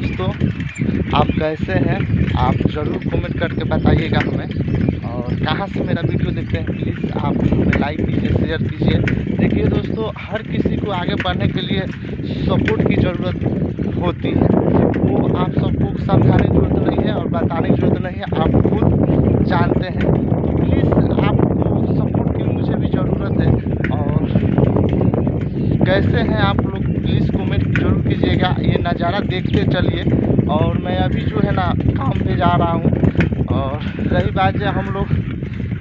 दोस्तों, आप कैसे हैं? आप ज़रूर कमेंट करके बताइएगा हमें। और कहाँ से मेरा वीडियो देखते हैं प्लीज़ आप हमें लाइक कीजिए, शेयर कीजिए। देखिए दोस्तों, हर किसी को आगे बढ़ने के लिए सपोर्ट की ज़रूरत होती है। वो आप सबको समझाने की ज़रूरत नहीं है और बताने की ज़रूरत नहीं है, आप खुद जानते हैं। तो प्लीज़ आपको सपोर्ट की मुझे भी ज़रूरत है। और कैसे हैं आप लोग प्लीज़ कमेंट ज़रूर कीजिएगा। ये नज़ारा देखते चलिए। और मैं अभी जो है ना काम पे जा रहा हूँ। और रही बात जो हम लोग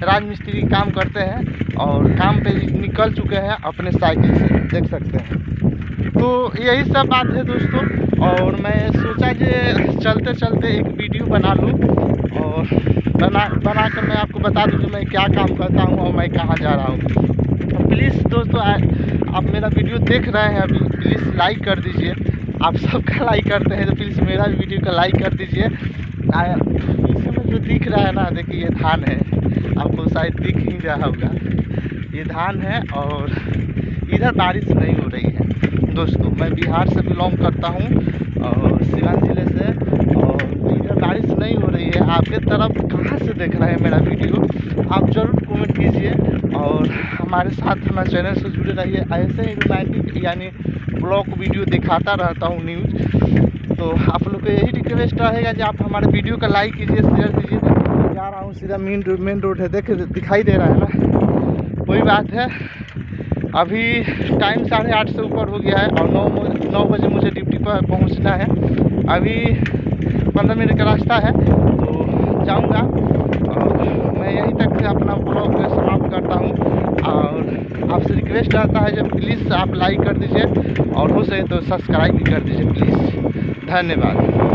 राजमिस्त्री काम करते हैं और काम पे निकल चुके हैं अपने साइकिल से, देख सकते हैं। तो यही सब बात है दोस्तों। और मैं सोचा कि चलते चलते एक वीडियो बना लूँ और बना कर मैं आपको बता दूँ कि मैं क्या काम करता हूँ और मैं कहाँ जा रहा हूँ। प्लीज़ दोस्तों, आप मेरा वीडियो देख रहे हैं अभी, प्लीज़ लाइक कर दीजिए। आप सबका लाइक करते हैं तो प्लीज़ मेरा भी वीडियो का लाइक कर दीजिए। पीछे में जो दिख रहा है ना, देखिए ये धान है, आपको शायद दिख ही रहा होगा, ये धान है। और इधर बारिश नहीं हो रही है दोस्तों। मैं बिहार से बिलोंग करता हूँ और सिवान ज़िले से, और इधर बारिश नहीं हो रही है। आपके तरफ कहाँ से देख रहे हैं मेरा वीडियो, आप ज़रूर कमेंट कीजिए। और हमारे साथ हमारे चैनल से जुड़े रहिए। ऐसे ही रोमांटिक यानी ब्लॉग वीडियो दिखाता रहता हूँ, न्यूज़। तो आप लोग को यही रिक्वेस्ट रहेगा कि आप हमारे वीडियो का लाइक कीजिए, शेयर कीजिए। जा रहा हूँ सीधा मेन रोड है, दिखाई दे रहा है ना, कोई बात है। अभी टाइम 8:30 से ऊपर हो गया है और 9 बजे मुझे ड्यूटी पर पहुंचना है। अभी 15 मिनट का रास्ता है तो जाऊंगा। और मैं यहीं तक से अपना ब्लॉग समाप्त करता हूं। और आपसे रिक्वेस्ट रहता है जब प्लीज़ आप लाइक कर दीजिए और हो सके तो सब्सक्राइब भी कर दीजिए प्लीज़। धन्यवाद।